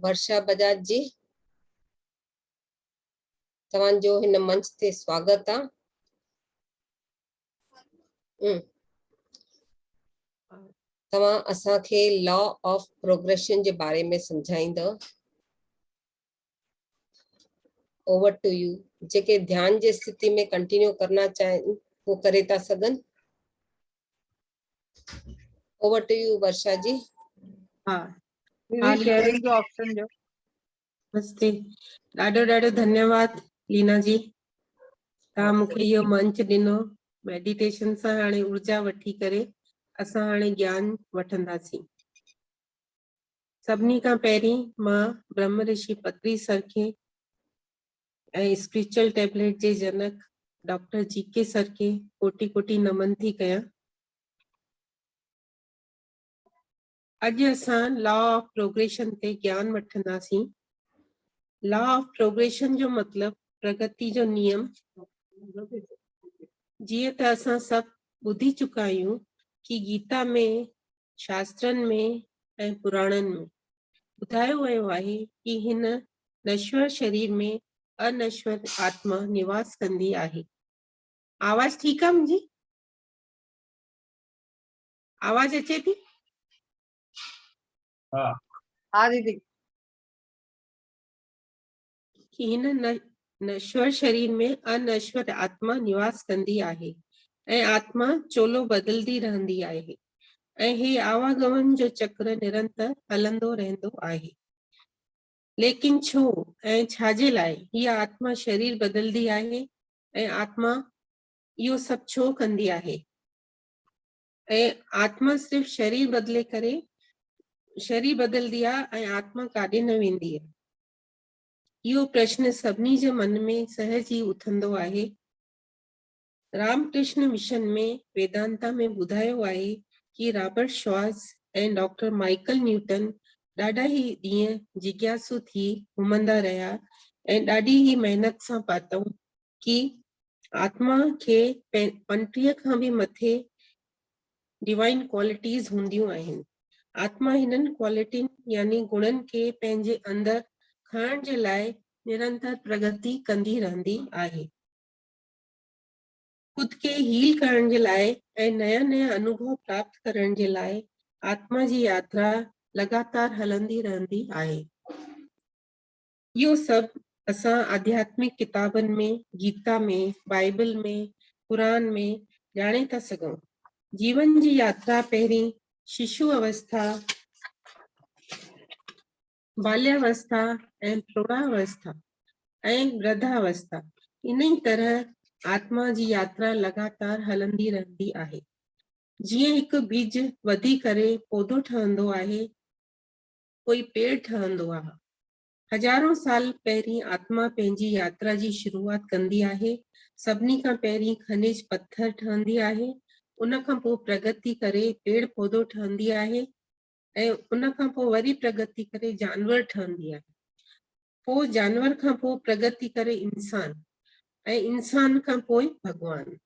वर्षा बजाज जी, तव्हांजो हिन मंच ते स्वागत आहे। तव्हां असांखे लॉ ऑफ प्रोग्रेशन जे बारे में समझाईंदव। Over two U. जेके ध्यान जी स्थिति में कंटिन्यू करना चाहिए वो करे था सघन। ओवर टू यू वर्षा जी। हाँ, शेयरिंग जो ऑप्शन जो नमस्ते। ॾाढो ॾाढो धन्यवाद लीना जी, तव्हां मूंखे इहो मंच ॾिनो। मेडिटेशन सां हाणे ऊर्जा वठी करे असां हाणे ज्ञान वठंदासीं। सभिनी खां पहिरीं मां ब्रह्म ऋषि पत्री सर खे ऐं स्पिरिचुअल टैबलेट जे जनक डॉक्टर जीके सर के कोटि कोटि नमन थी कयां। अॼु असां लॉ ऑफ प्रोग्रेशन ते ज्ञान वठंदासीं। लॉ ऑफ प्रोग्रेशन जो मतलब प्रगति जो नियम। जीअं त असां सभु ॿुधी चुका आहियूं कि गीता में, शास्त्रनि में ऐं पुराणनि में ॿुधायो वियो आहे कि हिन नश्वर शरीर में अनश्वर आत्मा निवास कंदी आहे। आवाज ठीक आहे मुंहिंजी? आवाज अचे थी? हाँ दीदी। कि हिन नश्वर शरीर में अनश्वर आत्मा निवास कंदी आहे ऐं आत्मा चोलो बदलदी रहंदी आहे ऐं हे आवागमन जो चक्र निरंतर हलंदो रहंदो आहे। लेकिन छो ऐं छाजे लाइ हीअ आत्मा शरीर बदलदी आहे ऐं आत्मा इहो सभु छो कंदी आहे? ऐं आत्मा सिर्फ शरीर बदले करे शरीर बदलदी आहे ऐं आत्मा काॾे न वेंदी आहे। इहो प्रश्न सभिनी जे मन में सहज ई उथंदो आहे। रामकृष्ण मिशन में वेदांता में ॿुधायो आहे कि रॉबर्ट श्वास ऐं डॉक्टर माइकल न्यूटन ॾाढा ई ॾींहं जिज्ञासु थी घुमंदा रहिया ऐं ॾाढी ई मेहनत सां पातऊं कि आत्मा खे 35 खां बि मथे डिवाइन क्वालिटीज़ हूंदियूं आहिनि। आत्मा हिननि क्वालिटियुनि यानी गुणनि खे पंहिंजे अंदर खणण जे लाइ निरंतर प्रगति कंदी रहंदी आहे। खुद के हील करण जे लाइ ऐं नया नया अनुभव प्राप्त करण जे लाइ आत्मा जी यात्रा लगातार हलंदी रहंदी आहे। इहो सभु असां आध्यात्मिक किताबनि में, गीता में, बाइबल में, कुरान में ॼाणे था सघूं। जीवन जी यात्रा पहिरीं शिशु अवस्था, बाल्यावस्था ऐं प्रौढ़ावस्था ऐं वृद्धावस्था, इन ई तरह आत्मा जी यात्रा लगातार हलंदी रहंदी आहे। जीअं हिकु बीज वधी करे पौधो ठहंदो आहे, कोई पेड़ ठहंदो आहे। हजारों साल पहिरीं आत्मा पंहिंजी यात्रा जी शुरूआत कंदी आहे। सभिनी खां पहिरीं खनिज पत्थर ठहंदी आहे, उन खां पोइ प्रगति करे पेड़ पौधो ठहंदी आहे ऐं उन खां पोइ वरी प्रगति करे जानवर ठहंदी आहे। पोइ जानवर खां पोइ प्रगति करे इंसान ऐं इंसान खां पोइ भगवान।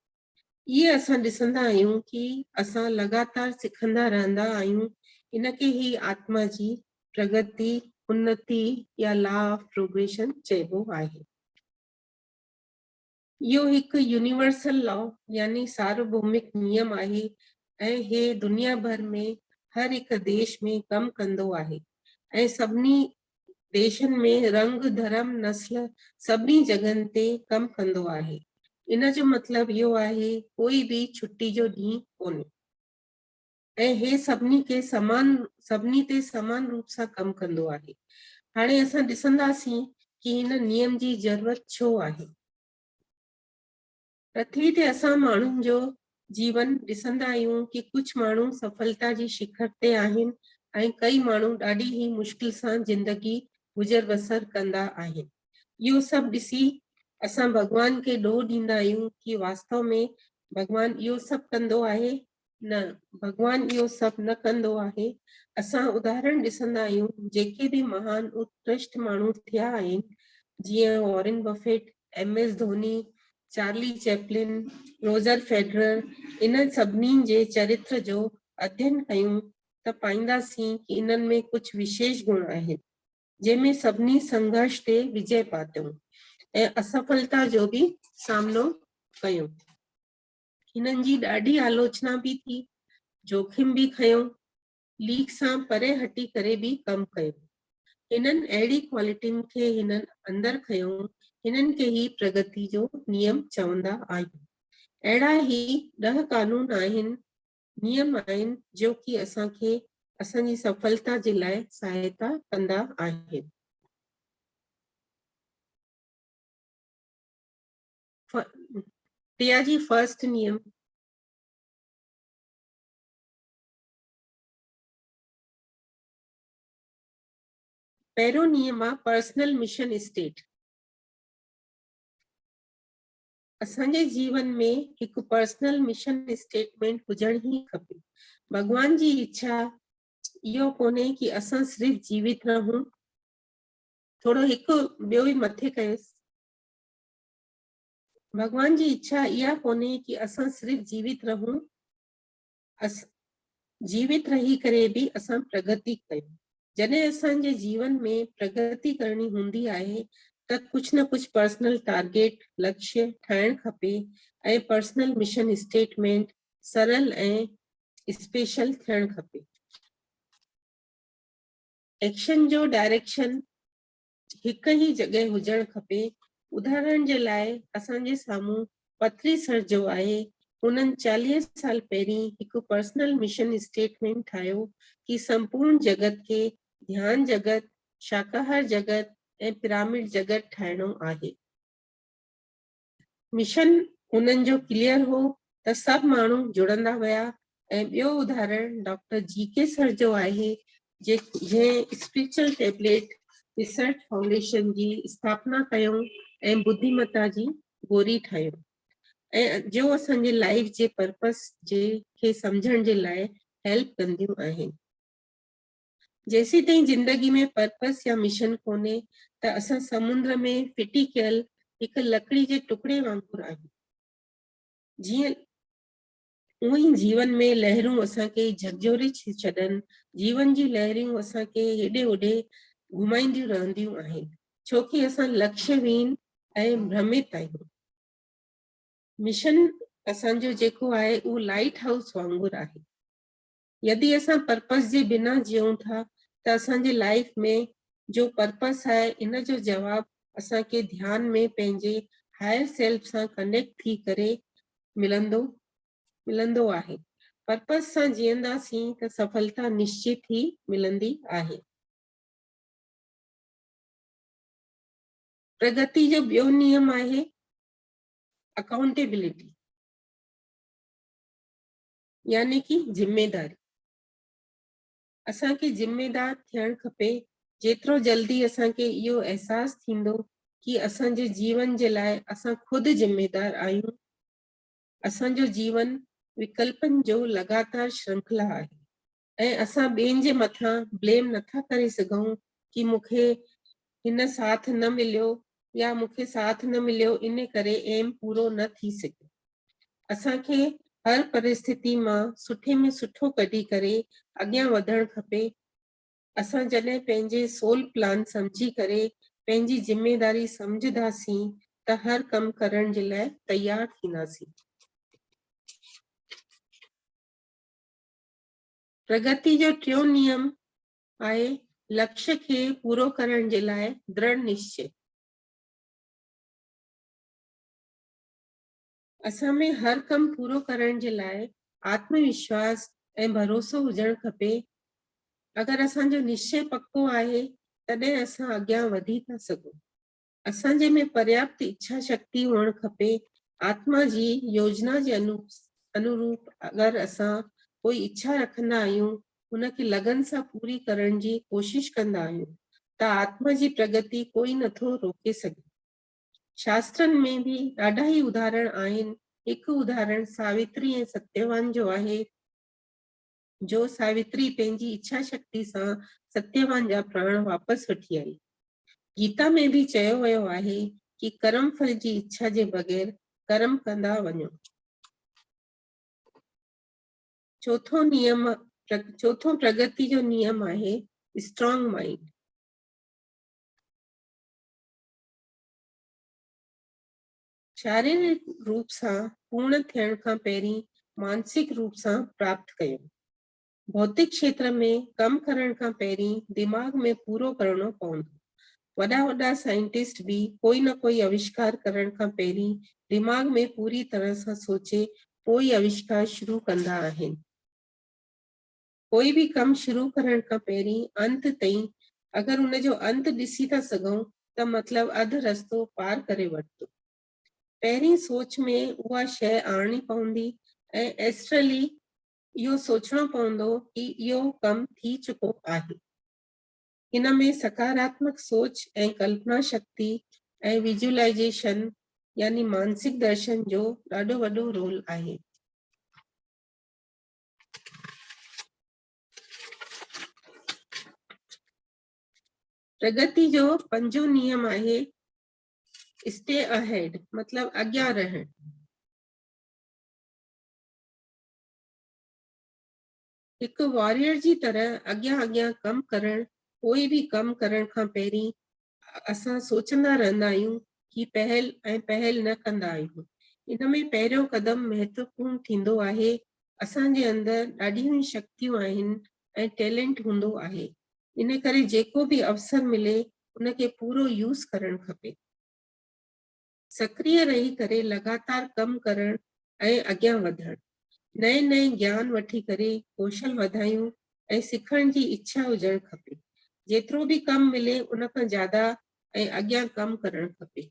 ये असां ॾिसंदा आहियूं कि असां लगातार सिखंदा रहंदा आहियूं। इनखे ही आत्मा जी प्रगति, उन्नति या लॉ ऑफ प्रोग्रेशन चइबो आहे। इहो हिकु यूनिवर्सल लॉ यानी सार्वभौमिक नियम आहे ऐं हे दुनिया भर में हर हिकु देश में कमु कंदो आहे ऐं सभिनी देशनि में रंग, धर्म, नस्ल सभिनी जगहनि ते कमु कंदो आहे। इन जो मतलब इहो आहे कोई भी छुट्टी जो ॾींहुं कोन्हे ऐं हे सभिनी खे सभिनी ते समान रूप सां कमु कंदो आहे। हाणे असां ॾिसंदासीं कि हिन नियम जी ज़रूरत छो आहे। पृथ्वी ते असां माण्हुनि जो जीवन ॾिसंदा आहियूं कि कुछ माण्हू सफलता जी शिखर ते आहिनि ऐं कई माण्हू ॾाढी ई मुश्किल सां जिंदगी गुज़र बसर कंदा आहिनि। इहो सभु ॾिसी असां भगवान खे ॾोह ॾींदा आहियूं कि वास्तव में भगवान इहो सभु कंदो आहे। न, भगवान इहो सभु न कंदो आहे। असां उदाहरण ॾिसंदा आहियूं जेके बि महान उत्कृष्ट माण्हू थिया आहिनि, जीअं Warren Buffett, MS Dhoni, Charlie Chaplin, Roger Federer, इन सभिनी जे चरित्र जो अध्ययन कयूं त पाईंदासीं कि इन्हनि में कुछ विशेष गुण आहिनि। जंहिंमें सभिनी संघर्ष ते विजय पातऊं ऐं असफलता जो बि सामनो कयो। हिननि जी ॾाढी आलोचना बि थी, जोखिम बि खयो, लीक सां परे हटी करे बि कमु कयो। हिननि अहिड़ी क्वालिटियुनि खे हिननि अंदरि खयो, हिननि खे ही प्रगति जो नियम चवंदा आहियूं। अहिड़ा ही 10 कानून आहिनि, नियम आहिनि जो कि असांखे असांजी सफलता जे लाइ सहायता कंदा आहिनि। प्रिया जी फर्स्ट नियम, पहिरियों नियम आहे पर्सनल मिशन स्टेट। असांजे जीवन में हिकु पर्सनल मिशन स्टेटमेंट हुजण ही खपे। भगवान जी इच्छा इहो कोन्हे कि असां सिर्फ़ जीवित रहूं। थोड़ो हिकु ॿियो ई मथे कयोसि। भगवान जी इच्छा इहा कोन्हे कि असां सिर्फ़ जीवित रहूं, जीवित रही करे भी असां प्रगति कयूं। जॾहिं असांजे जीवन में प्रगति करणी हूंदी आहे त कुछ न कुछ पर्सनल टारगेट लक्ष्य ठाहिण खपे ऐं पर्सनल मिशन स्टेटमेंट सरल ऐं स्पेशल थियण खपे। एक्शन जो डायरेक्शन हिक ही जगह हुजण खपे। उदाहरण जे लाइ असांजे साम्हूं पथरी सर जो आहे, उन्हनि 40 साल पहिरीं हिकु पर्सनल मिशन स्टेटमेंट ठाहियो कि संपूर्ण जगत के ध्यान जगत, शाकाहार जगत ऐं पिरामिड जगत ठाहिणो आहे। मिशन उन्हनि जो क्लियर हो त सभु माण्हू जुड़ंदा विया। ऐं ॿियो उदाहरण डॉक्टर जीके सर जो आहे, जंहिं स्पिरिचुअल टैबलेट रिसर्च फाउंडेशन जी स्थापना कयूं ऐं बुद्धिमता जी गोरी ठाहियूं ऐं जो असांजे लाइफ जे पर्पस जे खे सम्झण जे लाइ हेल्प कंदियूं आहिनि। जेसी ताईं जिंदगी में पर्पस या मिशन कोन्हे त असां समुंद्र में फिटी कयल हिकु लकड़ी जे टुकड़े वांगुरु आहियूं। जीअं उही जीवन में लहरूं असांखे झकझोरे छॾनि, जीवन जी लहरियूं असांखे हेॾे होॾे घुमाईंदियूं रहंदियूं आहिनि, छो कि असां लक्ष्यहीन ऐं भ्रमित आहियूं। मिशन असांजो जेको आहे उहो लाइट हाउस वांगुरु आहे। यदि असां पर्पस जे बिना जियूं था त असांजे लाइफ में जो पर्पस आहे इन जो जवाब असांखे ध्यान में पंहिंजे हायर सेल्फ सां कनेक्ट थी करे मिलंदो आहे। पर्पस सां जीअंदासीं त सफलता निश्चित ही मिलंदी आहे। प्रगति जो ॿियो नियम आहे अकाउंटेबिलिटी, यानी कि जिम्मेदारी। असांखे जिम्मेदार थियण खपे। जेतिरो जल्दी असांखे इहो एहसास थींदो कि असांजे जीवन जे लाइ असां खुद जिम्मेदार आहियूं। असांजो जीवन विकल्पनि जो लगातार श्रृंखला आहे ऐं असां ॿियनि जे मथां ब्लेम नथा करे सघूं कि मूंखे हिन साथ न मिलियो या मूंखे साथ न मिलियो इन करे एम पूरो न थी सघियो। असांखे हर परिस्थिति मां सुठे में सुठो कढी करे अॻियां वधण खपे। असां जॾहिं पंहिंजे सोल प्लान समझी करे पंहिंजी जिम्मेदारी समझदासीं त हर कम करण जे लाइ तैयार थींदासीं। प्रगति जो टियों नियम आहे लक्ष्य खे पूरो करण जे लाइ दृढ़ निश्चय। असां में हर कम पूरो करण जे लाइ आत्मविश्वास ऐं भरोसो हुजण खपे। अगरि असांजो निश्चय पक्को आहे तॾहिं असां अॻियां वधी था सघूं। असांजे में पर्याप्त इच्छा शक्ति हुअण खपे। आत्मा जी योजना जे अनुरूप अगरि असां कोई इच्छा रखंदा आहियूं, उनखे लगन सां पूरी करण जी कोशिश कंदा आहियूं त आत्मा जी प्रगति कोई नथो रोके सघे। शास्त्रनि में भी ॾाढा ही उदाहरण आहिनि। हिकु उदाहरण सावित्री ऐं सत्यवान जो आहे, जो सावित्री पंहिंजी इच्छा शक्ति सां सत्यवान जा प्राण वापस वठी आई। गीता में भी चयो वियो आहे कि कर्म फल जी इच्छा जे बगैर कर्म कंदा वञो। चौथों प्रगति जो नियम आहे स्ट्रॉन्ग माइंड। शारीरिक रूप सां पूर्ण थियण खां पहिरीं मानसिक रूप सां प्राप्त कयो। भौतिक क्षेत्र में कम करण खां पहिरीं दिमाग में पूरो करणो पवंदो। वॾा वॾा साइंटिस्ट भी कोई न कोई आविष्कार करण खां पहिरीं दिमाग में पूरी तरह सां सोचे पोइ आविष्कार शुरू कंदा आहिनि। कोई भी कम शुरू करण खां पहिरीं अंत ताईं अगर उन जो अंत ॾिसी था सघूं त मतलब अध रस्तो पार करे वरितो। पहिरीं सोच में उहा शइ आणनी पवंदी ऐं एस्ट्रली इहो सोचणो पवंदो कि इहो कम थी चुको आहे। इन में सकारात्मक सोच ऐं कल्पना शक्ति ऐं विजुअलाइजेशन यानी मानसिक दर्शन जो ॾाढो वॾो रोल आहे। प्रगति जो पंजो नियम आहे स्टे अहेड, मतलब अॻियां रहण। हिक वॉरियर जी तरह अॻियां अॻियां कम करण, कोई भी कम करण खां पहिरीं असां सोचंदा रहंदा आहियूं कि पहल न कंदा आहियूं। इन में पहिरियों कदम महत्वपूर्ण थींदो आहे। असांजे अंदर ॾाढियूं शक्तियूं आहिनि ऐं टैलेंट हूंदो आहे। इन करे जेको भी अवसर मिले उनके पूरो यूज़ करण खपे। सक्रिय रही करे लगातार कम करण ऐं अॻियां वधण। नए नए ज्ञान वठी करे कौशल वधायूं ऐं सिखण जी इच्छा हुजण खपे। जेतिरो भी कम मिले उन खां ज्यादा ऐं अॻियां कम करण खपे।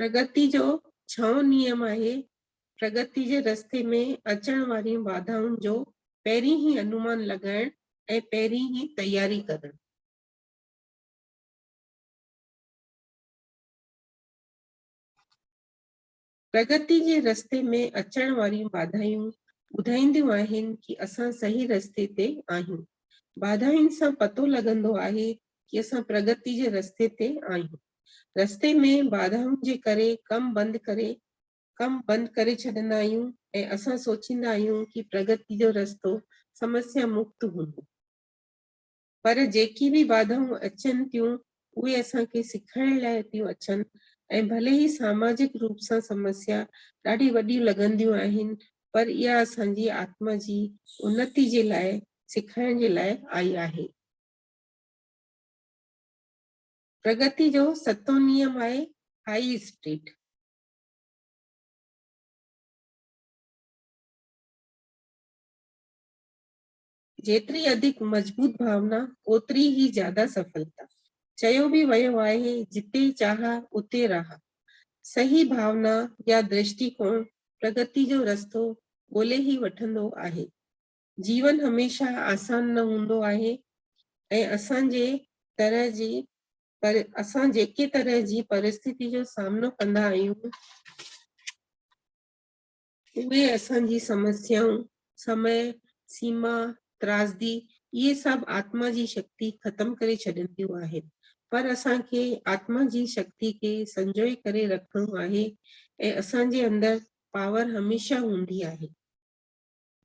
प्रगति जो 6 नियम आहे प्रगति जे रस्ते में अचण वारियूं बाधाउनि जो पहिरीं ही अनुमान लगाइण ऐं पहिरीं ही तैयारी करण। प्रगति जे रस्ते में अचण वारियूं बाधायूं ॿुधाईंदियूं आहिनि कि असां सही रस्ते ते आहियूं। बाधाउनि सां पतो लॻंदो आहे कि असां प्रगति जे रस्ते ते आहियूं। रस्ते में बाधाउनि जे करे कम बंदि करे छॾंदा आहियूं ऐं असां सोचींदा आहियूं कि प्रगति जो रस्तो समस्या मुक्त हूंदो। पर जेकी भी बाधाऊं अचनि थियूं उहे असांखे सिखाइण लाइ थियूं अचनि ऐं भले ही सामाजिक रूप सां समस्या ॾाढी वॾियूं लॻंदियूं आहिनि, पर इहा असांजी आत्मा जी उन्नति जे लाइ सिखाइण जे लाइ आई आहे। प्रगति जो 7 नियम आहे हाई स्पीड। जेतिरी अधिक मजबूत भावना ओतिरी ही ज्यादा सफलता। चयो भी वियो आहे जिते चाह उते राह। सही भावना या दृष्टिकोण प्रगति जो रस्तो ॻोल्हे ही वठंदो आहे। जीवन हमेशा आसान न हूंदो आहे ऐं असां जेके तरह जी परिस्थिति जो सामनो कंदा आहियूं उहे असांजी समस्याऊं, समय सीमा, त्रासदी ये सब आत्मा जी शक्ति खत्म करे छॾंदियूं आहिनि। पर असांखे आत्मा जी शक्ति के संजोए करे रखणो आहे ऐं असांजे अंदर पावर हमेशा हूंदी आहे।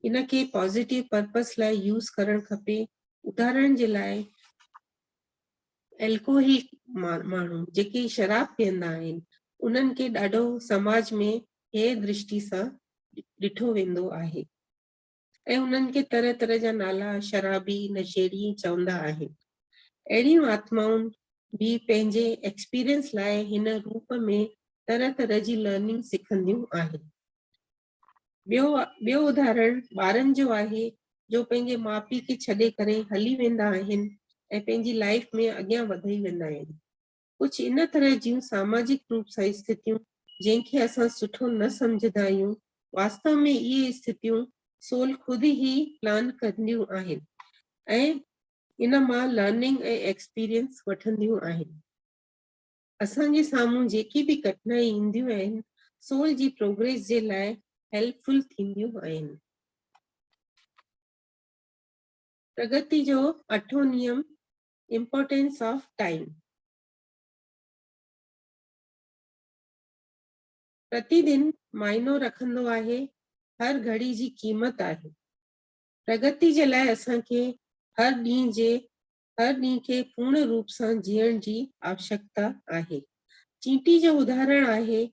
इनके पॉजिटिव पर्पस लाइ यूज़ करण खपे। उदाहरण जे लाइ एल्कोहलिक माण्हू जेके शराब पीअंदा आहिनि उन्हनि खे ॾाढो समाज में हे दृष्टि सां ॾिठो वेंदो आहे ऐं उन्हनि खे तरह तरह जा नाला शराबी नशेड़ी चवंदा आहिनि। अहिड़ियूं आत्माउनि भी पंहिंजे एक्सपीरियंस लाइ हिन रूप में तरह तरह जी लर्निंग सिखंदियूं आहिनि। ॿियो उदाहरण ॿारनि जो आहे जो पंहिंजे माउ पीउ खे छॾे करे हली वेंदा आहिनि ऐं पंहिंजी लाइफ में अॻियां वधी वेंदा आहिनि। कुछ इन तरह जूं सामाजिक रूप सां स्थितियूं जंहिंखे असां सुठो न समझंदा आहियूं, वास्तव में इहे स्थितियूं सोल खुद ही प्लान कंदियूं आहिनि ऐं इन मां लर्निंग ऐं एक्सपीरियंस वठंदियूं आहिनि। असांजे साम्हूं जेकी भी कठिनाई ईंदियूं आहिनि सोल जी प्रोग्रेस जे लाइ हेल्पफुल थींदियूं आहिनि। प्रगति जो 8 नियम इम्पोर्टेंस ऑफ टाइम। प्रतिदिन मायनो रखंदो आहे, हर घड़ी जी क़ीमत आहे। प्रगति जे लाइ असांखे हर ॾींहं जे हर ॾींहं खे पूर्ण रूप सां जीअण जी आवश्यकता आहे। चींटी जो उदाहरण आहे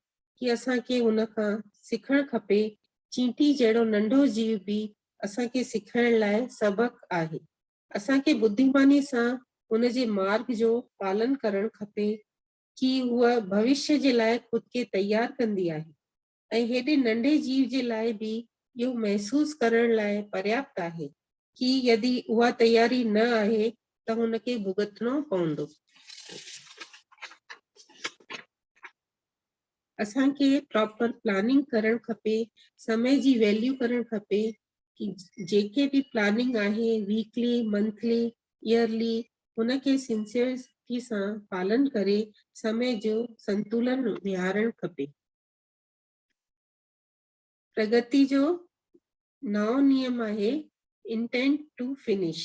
कि असांखे उन खां सिखणु खपे। चींटी जहिड़ो नंढो जीव बि असांखे सिखण लाइ सबक आहे। असांखे बुद्धिमानी सां उनजे मार्ग जो पालन करणु खपे कि उहा भविष्य जे लाइ खुद खे तैयार कंदी आहे ऐं हेॾे नंढे जीव जे लाइ बि इहो महसूस करण लाइ पर्याप्त आहे कि यदि उहा तैयारी न आहे त हुनखे भुगतणो पवंदो। असांखे प्रॉपर प्लानिंग करणु खपे, समय जी वैल्यू करणु खपे कि जेके बि प्लानिंग आहे वीकली, मंथली, ईयरली, हुनखे सिंसियरिटी सां पालन करे समय जो संतुलन विहारणु खपे। प्रगति जो नओं नियम आहे इंटेंट टू फिनिश,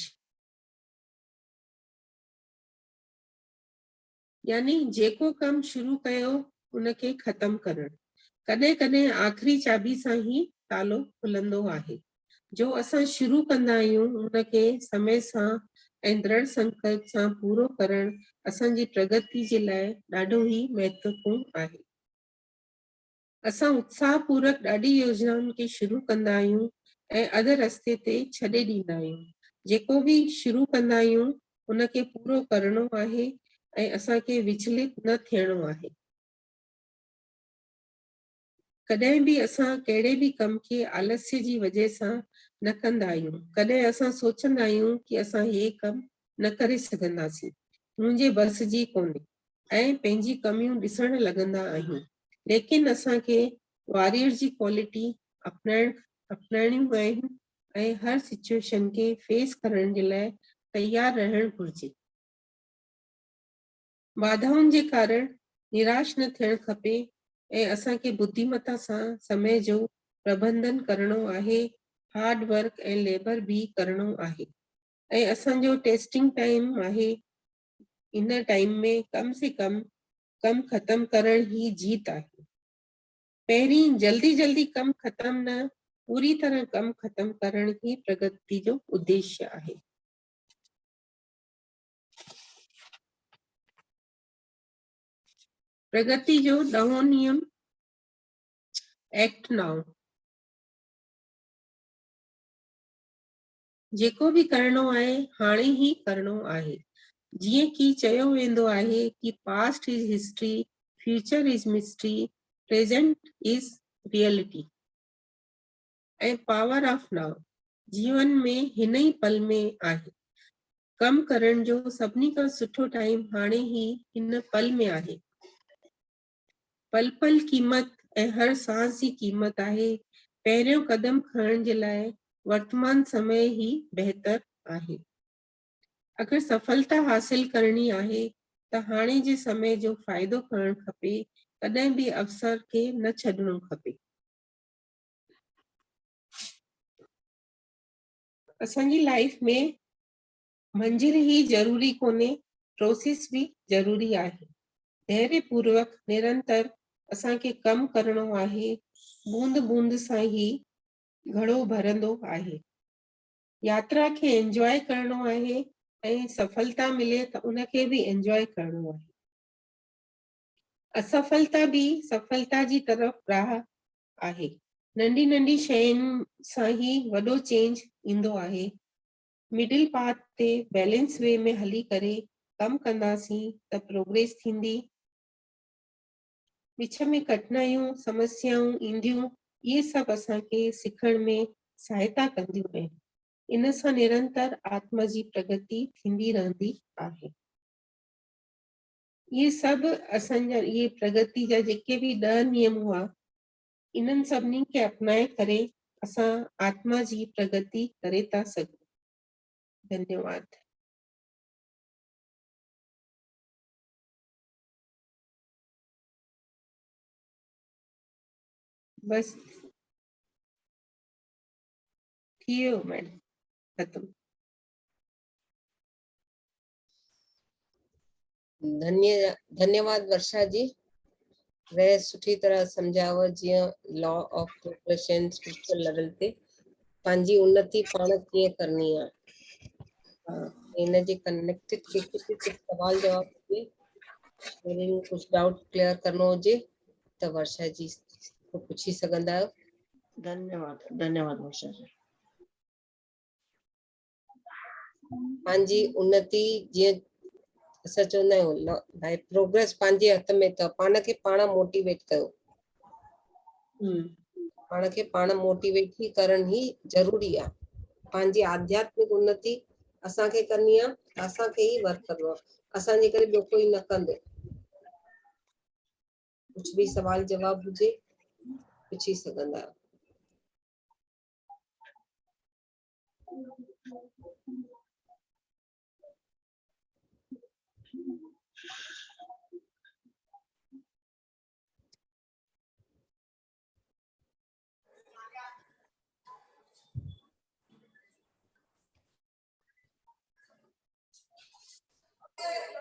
यानी जेको कम शुरू कयो उनखे ख़त्म करणु। कॾहिं कॾहिं आख़िरी चाबी सां ही तालो खुलंदो आहे। जो असां शुरू कंदा आहियूं उनखे समय सां ऐं दृढ़ संकल्प सां पूरो करणु असांजी प्रगति जे लाइ ॾाढो ही महत्वपूर्ण आहे। असां उत्साहपूर्वक ॾाढी योजनाउनि खे शुरू कंदा आहियूं ऐं अध रस्ते ते छॾे ॾींदा आहियूं। जेको बि शुरू कंदा आहियूं उनखे पूरो करणो आहे ऐं असांखे विचलित न थियणो आहे। कॾहिं बि असां कहिड़े बि कम खे आलस्य जी वजह सां न कंदा आहियूं। कॾहिं असां सोचंदा आहियूं कि असां हे कम न करे सघंदासीं, मुंहिंजे बस जी कोन्हे ऐं पंहिंजी कमियूं ॾिसण लॻंदा आहियूं। लेकिन असांखे वॉरियर जी क्वालिटी अपनाइणियूं आहिनि ऐं हर सिचुएशन खे फेस करण जे लाइ तैयार रहणु घुर्जे। बाधाउनि जे कारण निराश न थियणु खपे ऐं असांखे बुद्धिमता सां समय जो प्रबंधन करणो आहे, हार्ड वर्क ऐं लेबर बि करणो आहे ऐं असांजो टेस्टिंग टाइम आहे। इन टाइम में कम से कम कम ख़त्म करण ही जीत आहे। पहिरीं जल्दी जल्दी कम ख़त्म न, पूरी तरह कम ख़त्म करण ही प्रगति जो उद्देश्य आहे। प्रगति जो ॾहों नियम एक्ट नाउ। जेको बि करणो आहे हाणे ही करणो आहे। जीअं कि चयो वेंदो आहे कि past is history, future is mystery, present is reality ऐं पावर ऑफ नाउ जीवन में हिन ई पल में आहे। कम करण जो सभिनी खां सुठो टाइम हाणे ही हिन पल में आहे। पल पल कीमत ऐं हर सांस जी कीमत आहे। पहिरियों कदम खणण जे लाइ वर्तमान समय ही बेहतर आहे। अगर सफलता हासिल करणी आहे त हाणे जे समय जो फ़ाइदो खणणु खपे, कॾहिं बि अवसर खे न छॾणो खपे। असांजी लाइफ में मंजिल ही जरूरी कोन्हे, प्रोसेस भी जरूरी आहे। धैर्य पूर्वक निरंतर असांखे कम करणो आहे। बूंद बूंद सां ही घड़ो भरंदो आहे। यात्रा खे एंजॉय करणो आहे ऐं सफलता मिले त उनखे भी एंजॉय करणो आहे। असफलता भी सफलता जी तरफ राह आहे। नंढी नंढी शयुनि सां ही वॾो चेंज ईंदो आहे। मिडिल पाथ ते बैलेंस वे में हली करे कम कंदासीं त प्रोग्रेस थींदी। विच में कठिनाइयूं समस्याऊं ईंदियूं, ये सभु असांखे सिखण में सहायता कंदियूं आहिनि। इन सां निरंतर आत्मा जी प्रगति थींदी रहंदी आहे। ये सभु असांजा ये प्रगति जा जेके भी 10 नियम हुआ, इन्हनि सभिनी खे अपनाए करे असां आत्मा जी प्रगति करे था सघूं। धन्यवाद। बस थी वियो मैडम, खत्म। धन्यवाद वर्षा जी। वे सुठी तरह समझाव जीअं law of progression spiritual level ते पंहिंजी उन्नति पाण कीअं करणी आहे। इन जे कनेक्टेड के कुछ सवाल जवाब हुजे, शेयरिंग कुछ डाउट क्लियर करनो हुजे त वर्षा जी को पूछी सघंदा आहियो। धन्यवाद धन्यवाद वर्षा जी। पंहिंजी उन्नति जीअं असां चवंदा आहियूं भाई प्रोग्रेस पंहिंजे हथ में अथव, पाण खे पाण मोटिवेट कयो, पाण खे पाण मोटिवेट ही करण ही ज़रूरी आहे। पंहिंजी आध्यात्मिक उन्नति असांखे करणी आहे, असांखे ही वर्क करिणो आहे, असांजे करे ॿियो कोई न कंदो। कुछ भी सवाल जवाब हुजे पूछी सघंदा आहियो।